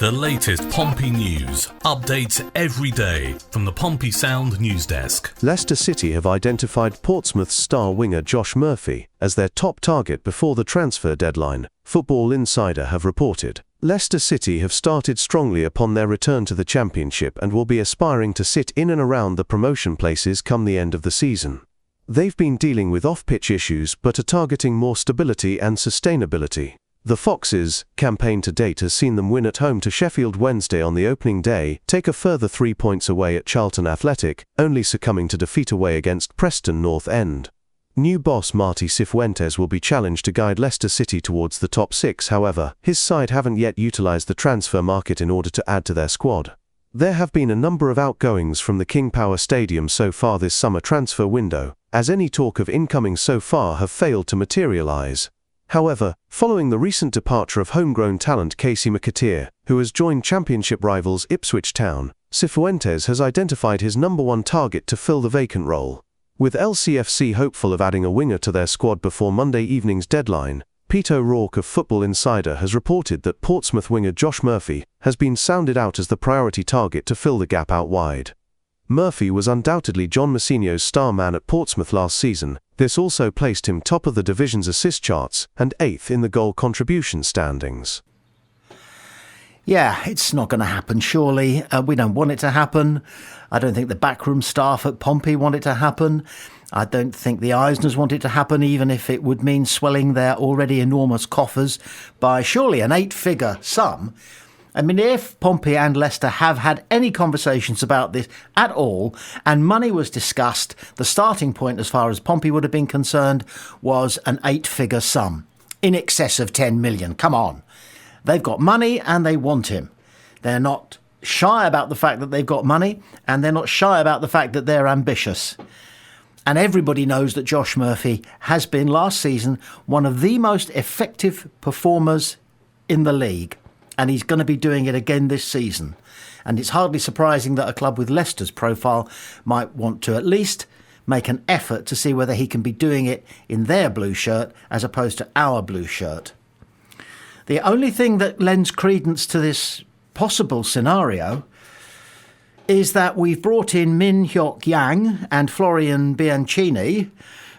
The latest Pompey news, updates every day from the Pompey Sound news desk. Leicester City have identified Portsmouth's star winger Josh Murphy as their top target before the transfer deadline, Football Insider have reported. Leicester City have started strongly upon their return to the Championship and will be aspiring to sit in and around the promotion places come the end of the season. They've been dealing with off-pitch issues but are targeting more stability and sustainability. The Foxes' campaign to date has seen them win at home to Sheffield Wednesday on the opening day, take a further 3 points away at Charlton Athletic, only succumbing to defeat away against Preston North End. New boss Martí Cifuentes will be challenged to guide Leicester City towards the top six. However, his side haven't yet utilised the transfer market in order to add to their squad. There have been a number of outgoings from the King Power Stadium so far this summer transfer window, as any talk of incoming so far have failed to materialise. However, following the recent departure of homegrown talent Casey McAteer, who has joined Championship rivals Ipswich Town, Cifuentes has identified his number one target to fill the vacant role. With LCFC hopeful of adding a winger to their squad before Monday evening's deadline, Pete O'Rourke of Football Insider has reported that Portsmouth winger Josh Murphy has been sounded out as the priority target to fill the gap out wide. Murphy was undoubtedly John Mousinho's star man at Portsmouth last season. This also placed him top of the division's assist charts and 8th in the goal contribution standings. Yeah, it's not going to happen, surely. We don't want it to happen. I don't think the backroom staff at Pompey want it to happen. I don't think the Eisners want it to happen, even if it would mean swelling their already enormous coffers by surely an 8-figure sum. I mean, if Pompey and Leicester have had any conversations about this at all, and money was discussed, the starting point as far as Pompey would have been concerned was an 8-figure sum, in excess of 10 million. Come on. They've got money and they want him. They're not shy about the fact that they've got money, and they're not shy about the fact that they're ambitious. And everybody knows that Josh Murphy has been last season one of the most effective performers in the league. And he's going to be doing it again this season. And it's hardly surprising that a club with Leicester's profile might want to at least make an effort to see whether he can be doing it in their blue shirt as opposed to our blue shirt. The only thing that lends credence to this possible scenario is that we've brought in Min Hyok Yang and Florian Bianchini,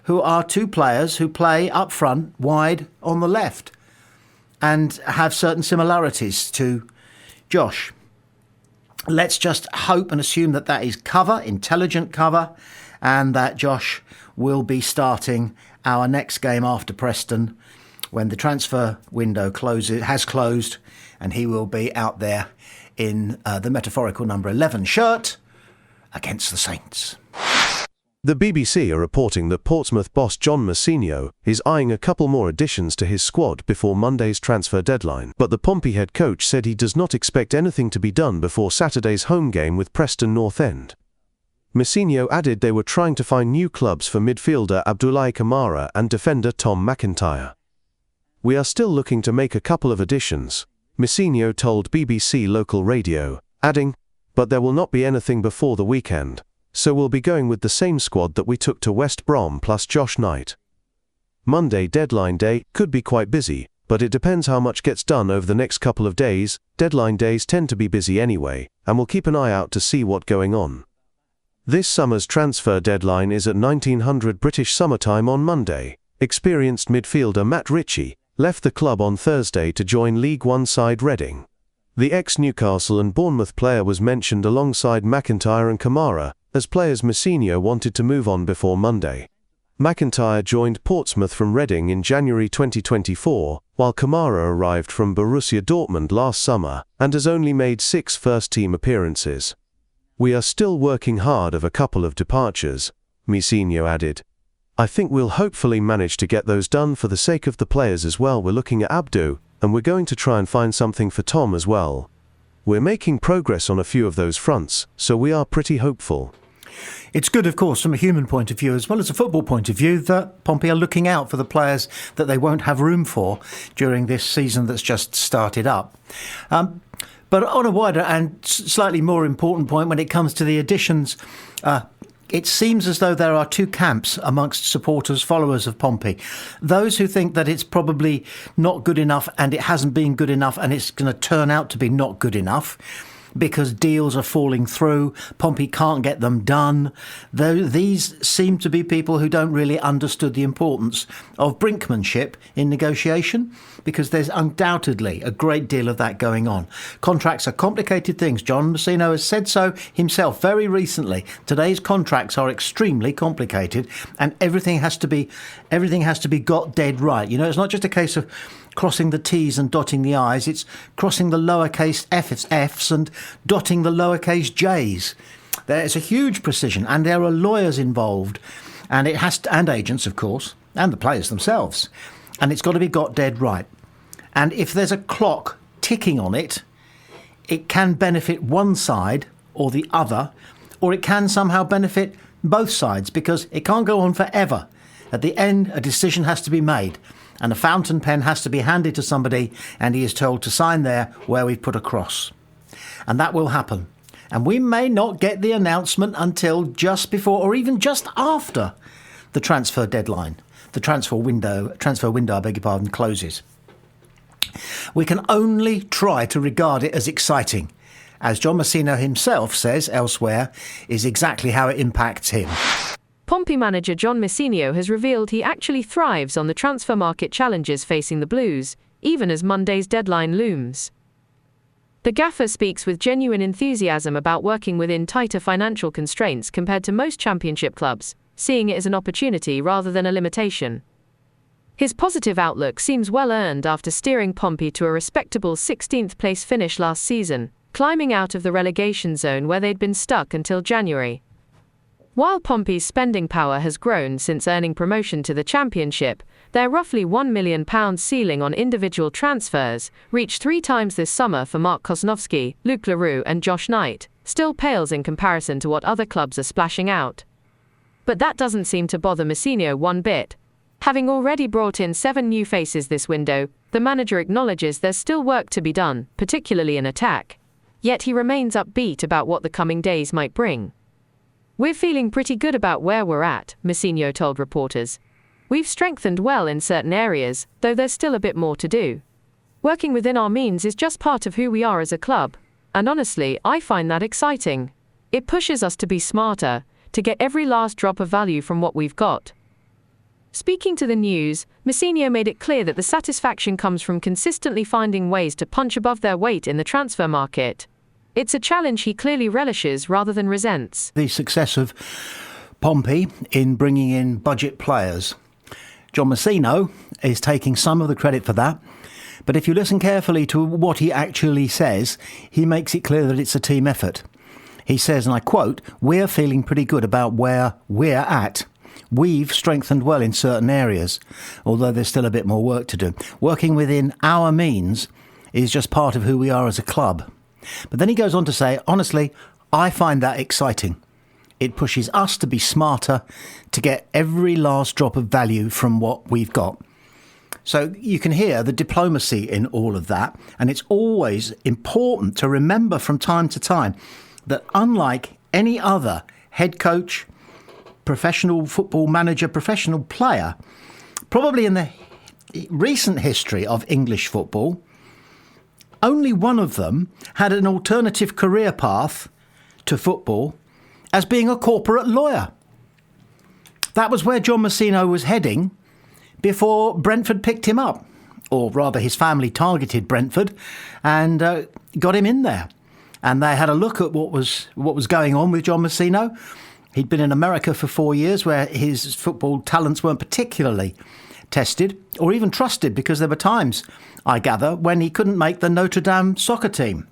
who are two players who play up front, wide on the left, and have certain similarities to Josh. Let's just hope and assume that that is cover, intelligent cover, and that Josh will be starting our next game after Preston when the transfer window has closed, and he will be out there in the metaphorical number 11 shirt against the Saints. The BBC are reporting that Portsmouth boss John Mousinho is eyeing a couple more additions to his squad before Monday's transfer deadline, but the Pompey head coach said he does not expect anything to be done before Saturday's home game with Preston North End. Mousinho added they were trying to find new clubs for midfielder Abdoulaye Kamara and defender Tom McIntyre. "We are still looking to make a couple of additions," Mousinho told BBC local radio, adding, "but there will not be anything before the weekend. So we'll be going with the same squad that we took to West Brom plus Josh Knight." Monday deadline day could be quite busy, but it depends how much gets done over the next couple of days. Deadline days tend to be busy anyway, and we'll keep an eye out to see what's going on. This summer's transfer deadline is at 1900 British summertime on Monday. Experienced midfielder Matt Ritchie left the club on Thursday to join League One side Reading. The ex-Newcastle and Bournemouth player was mentioned alongside McIntyre and Kamara, as players Mousinho wanted to move on before Monday. McIntyre joined Portsmouth from Reading in January 2024, while Kamara arrived from Borussia Dortmund last summer and has only made 6 first-team appearances. "We are still working hard of a couple of departures," Mousinho added. "I think we'll hopefully manage to get those done for the sake of the players as well. We're looking at Abdou, and we're going to try and find something for Tom as well. We're making progress on a few of those fronts, so we are pretty hopeful." It's good, of course, from a human point of view as well as a football point of view that Pompey are looking out for the players that they won't have room for during this season that's just started up. But on a wider and slightly more important point when it comes to the additions It seems as though there are two camps amongst supporters, followers of Pompey. Those who think that it's probably not good enough and it hasn't been good enough and it's going to turn out to be not good enough because deals are falling through, Pompey can't get them done. These seem to be people who don't really understood the importance of brinkmanship in negotiation, because there's undoubtedly a great deal of that going on. Contracts are complicated things. John Mousinho has said so himself very recently. Today's contracts are extremely complicated, and everything has to be got dead right. You know, it's not just a case of crossing the T's and dotting the I's, it's crossing the lowercase F's and dotting the lowercase J's. There's a huge precision, and there are lawyers involved, and and agents, of course, and the players themselves. And it's got to be got dead right. And if there's a clock ticking on it, it can benefit one side or the other, or it can somehow benefit both sides, because it can't go on forever. At the end, a decision has to be made, and a fountain pen has to be handed to somebody, and he is told to sign there where we've put a cross. And that will happen. And we may not get the announcement until just before or even just after the transfer deadline, the transfer window, I beg your pardon, closes. We can only try to regard it as exciting, as John Mousinho himself says elsewhere, is exactly how it impacts him. Pompey manager John Mousinho has revealed he actually thrives on the transfer market challenges facing the Blues, even as Monday's deadline looms. The gaffer speaks with genuine enthusiasm about working within tighter financial constraints compared to most championship clubs, seeing it as an opportunity rather than a limitation. His positive outlook seems well earned after steering Pompey to a respectable 16th place finish last season, climbing out of the relegation zone where they'd been stuck until January. While Pompey's spending power has grown since earning promotion to the Championship, their roughly £1 million ceiling on individual transfers, reached 3 times this summer for Mark Kosnowski, Luke Leroux and Josh Knight, still pales in comparison to what other clubs are splashing out. But that doesn't seem to bother Mousinho one bit. Having already brought in 7 new faces this window, the manager acknowledges there's still work to be done, particularly in attack. Yet he remains upbeat about what the coming days might bring. "We're feeling pretty good about where we're at," Mousinho told reporters. "We've strengthened well in certain areas, though there's still a bit more to do. Working within our means is just part of who we are as a club, and honestly, I find that exciting. It pushes us to be smarter, to get every last drop of value from what we've got." Speaking to the News, Mousinho made it clear that the satisfaction comes from consistently finding ways to punch above their weight in the transfer market. It's a challenge he clearly relishes rather than resents. The success of Pompey in bringing in budget players. John Mousinho is taking some of the credit for that, but if you listen carefully to what he actually says, he makes it clear that it's a team effort. He says, and I quote, "We're feeling pretty good about where we're at. We've strengthened well in certain areas, although there's still a bit more work to do. Working within our means is just part of who we are as a club." But then he goes on to say, "Honestly, I find that exciting. It pushes us to be smarter, to get every last drop of value from what we've got." So you can hear the diplomacy in all of that. And it's always important to remember from time to time that unlike any other head coach, professional football manager, professional player, probably in the recent history of English football, only one of them had an alternative career path to football as being a corporate lawyer. That was where John Mousinho was heading before Brentford picked him up, or rather his family targeted Brentford and got him in there. And they had a look at what was going on with John Mousinho. He'd been in America for 4 years where his football talents weren't particularly tested or even trusted, because there were times, I gather, when he couldn't make the Notre Dame soccer team.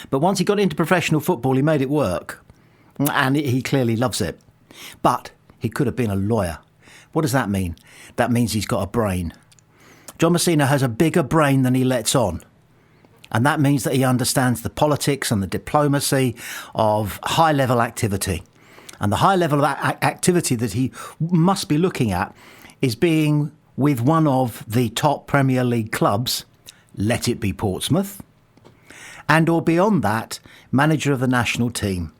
But once he got into professional football, he made it work. And he clearly loves it. But he could have been a lawyer. What does that mean? That means he's got a brain. John Mousinho has a bigger brain than he lets on. And that means that he understands the politics and the diplomacy of high-level activity. And the high level of activity that he must be looking at is being with one of the top Premier League clubs, let it be Portsmouth, and or beyond that, manager of the national team.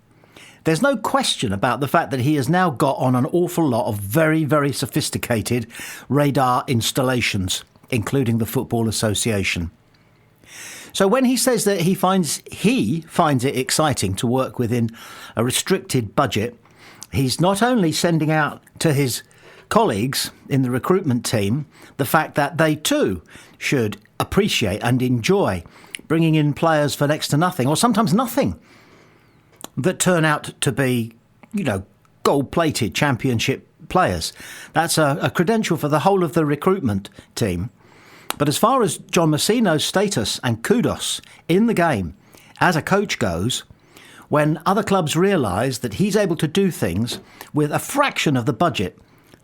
There's no question about the fact that he has now got on an awful lot of very, very sophisticated radar installations, including the Football Association. So when he says that he finds it exciting to work within a restricted budget, he's not only sending out to his colleagues in the recruitment team the fact that they too should appreciate and enjoy bringing in players for next to nothing, or sometimes nothing, that turn out to be, gold-plated championship players. That's a credential for the whole of the recruitment team. But as far as John Mousinho's status and kudos in the game as a coach goes, when other clubs realise that he's able to do things with a fraction of the budget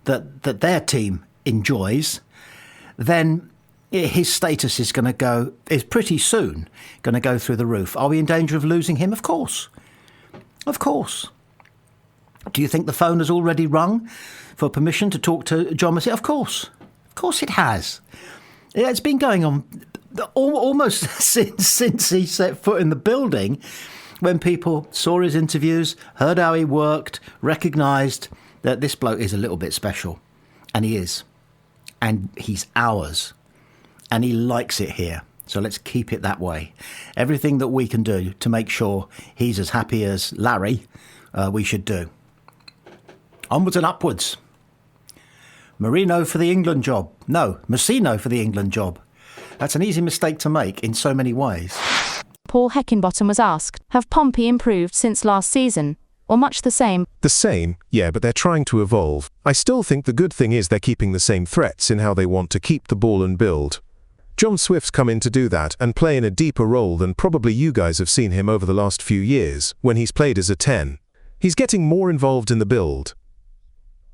that their team enjoys, then his status is pretty soon going to go through the roof. Are we in danger of losing him? Of course. Of course. Do you think the phone has already rung for permission to talk to John Mousinho? Of course. Of course it has. Yeah, it's been going on almost since he set foot in the building, when people saw his interviews, heard how he worked, recognised that this bloke is a little bit special. And he is. And he's ours. And he likes it here. So let's keep it that way. Everything that we can do to make sure he's as happy as Larry, we should do. Onwards and upwards. Mourinho for the England job. No, Mousinho for the England job. That's an easy mistake to make in so many ways. Paul Heckinbottom was asked, have Pompey improved since last season, or much the same? The same, yeah, but they're trying to evolve. I still think the good thing is they're keeping the same threats in how they want to keep the ball and build. John Swift's come in to do that and play in a deeper role than probably you guys have seen him over the last few years, when he's played as a 10. He's getting more involved in the build.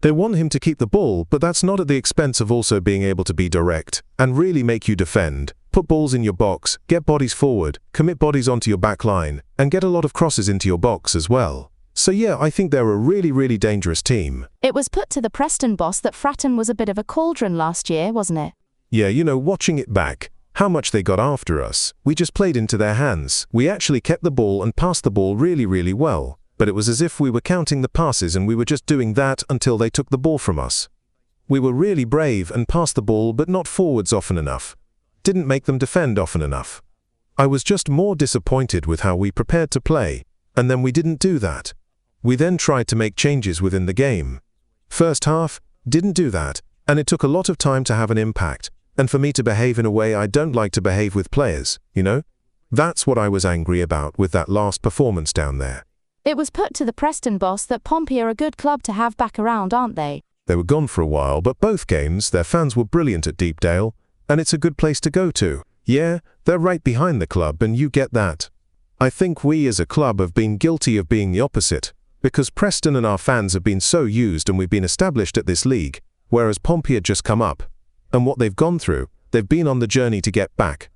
They want him to keep the ball, but that's not at the expense of also being able to be direct and really make you defend, put balls in your box, get bodies forward, commit bodies onto your back line, and get a lot of crosses into your box as well. So yeah, I think they're a really, really dangerous team. It was put to the Preston boss that Fratton was a bit of a cauldron last year, wasn't it? Yeah, watching it back, how much they got after us, we just played into their hands. We actually kept the ball and passed the ball really, really well. But it was as if we were counting the passes and we were just doing that until they took the ball from us. We were really brave and passed the ball but not forwards often enough. Didn't make them defend often enough. I was just more disappointed with how we prepared to play, and then we didn't do that. We then tried to make changes within the game. First half, didn't do that, and it took a lot of time to have an impact, and for me to behave in a way I don't like to behave with players, That's what I was angry about with that last performance down there. It was put to the Preston boss that Pompey are a good club to have back around, aren't they? They were gone for a while, but both games, their fans were brilliant at Deepdale, and it's a good place to go to. Yeah, they're right behind the club, and you get that. I think we as a club have been guilty of being the opposite, because Preston and our fans have been so used and we've been established at this league, whereas Pompey had just come up. And what they've gone through, they've been on the journey to get back.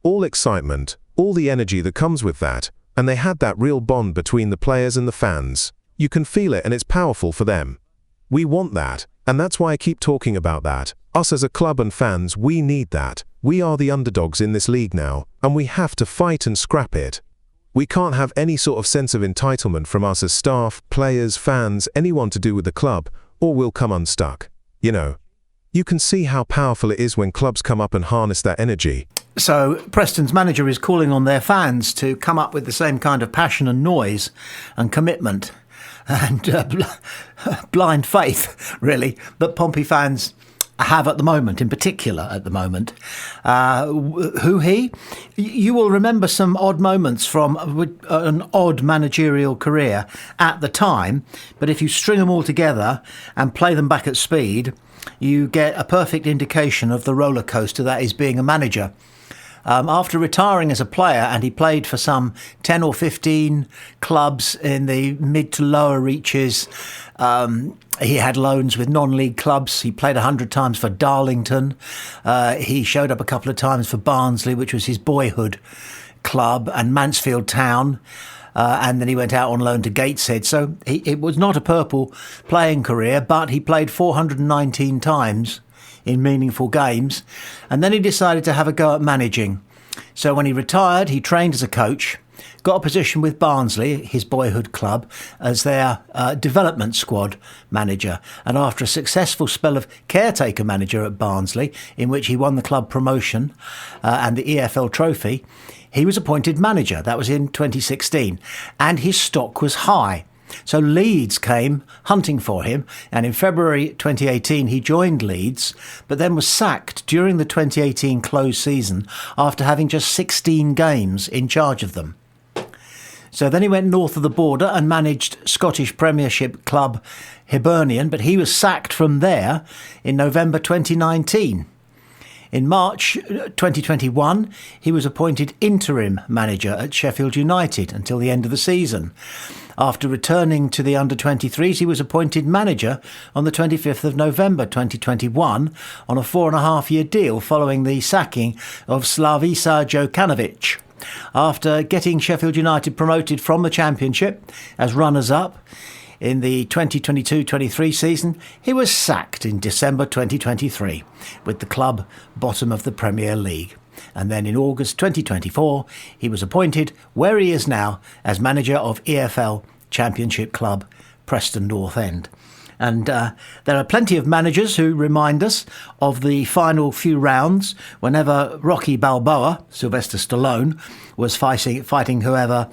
All excitement, all the energy that comes with that, and they had that real bond between the players and the fans. You can feel it and it's powerful for them. We want that, and that's why I keep talking about that. Us as a club and fans, we need that. We are the underdogs in this league now, and we have to fight and scrap it. We can't have any sort of sense of entitlement from us as staff, players, fans, anyone to do with the club, or we'll come unstuck. You can see how powerful it is when clubs come up and harness that energy. So Preston's manager is calling on their fans to come up with the same kind of passion and noise and commitment and blind faith, really, that Pompey fans have at the moment, in particular at the moment. You will remember some odd moments from an odd managerial career at the time, but if you string them all together and play them back at speed, you get a perfect indication of the roller coaster that is being a manager. After retiring as a player, and he played for some 10 or 15 clubs in the mid to lower reaches, he had loans with non-league clubs. He played 100 times for Darlington. He showed up a couple of times for Barnsley, which was his boyhood club, and Mansfield Town. And then he went out on loan to Gateshead. So it was not a purple playing career, but he played 419 times in meaningful games. And then he decided to have a go at managing. So when he retired, he trained as a coach, got a position with Barnsley, his boyhood club, as their development squad manager. And after a successful spell of caretaker manager at Barnsley, in which he won the club promotion and the EFL trophy, he was appointed manager. That was in 2016. And his stock was high. So Leeds came hunting for him, and in February 2018 he joined Leeds, but then was sacked during the 2018 closed season after having just 16 games in charge of them. So then he went north of the border and managed Scottish Premiership club Hibernian, but he was sacked from there in November 2019. In March 2021, he was appointed interim manager at Sheffield United until the end of the season. After returning to the under-23s, he was appointed manager on the 25th of November 2021 on a 4.5-year deal following the sacking of Slavisa Jokanovic. After getting Sheffield United promoted from the Championship as runners-up in the 2022-23 season, he was sacked in December 2023, with the club bottom of the Premier League. And then in August 2024, he was appointed where he is now as manager of EFL Championship club Preston North End. And there are plenty of managers who remind us of the final few rounds whenever Rocky Balboa, Sylvester Stallone, was fighting whoever,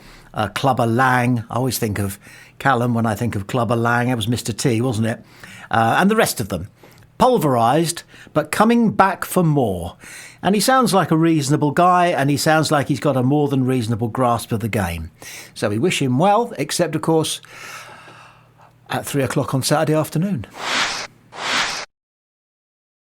Clubber Lang. I always think of Callum when I think of Clubber Lang. It was Mr. T, wasn't it? And the rest of them. Pulverised, but coming back for more. And he sounds like a reasonable guy, and he sounds like he's got a more than reasonable grasp of the game. So we wish him well, except, of course, at 3 o'clock on Saturday afternoon.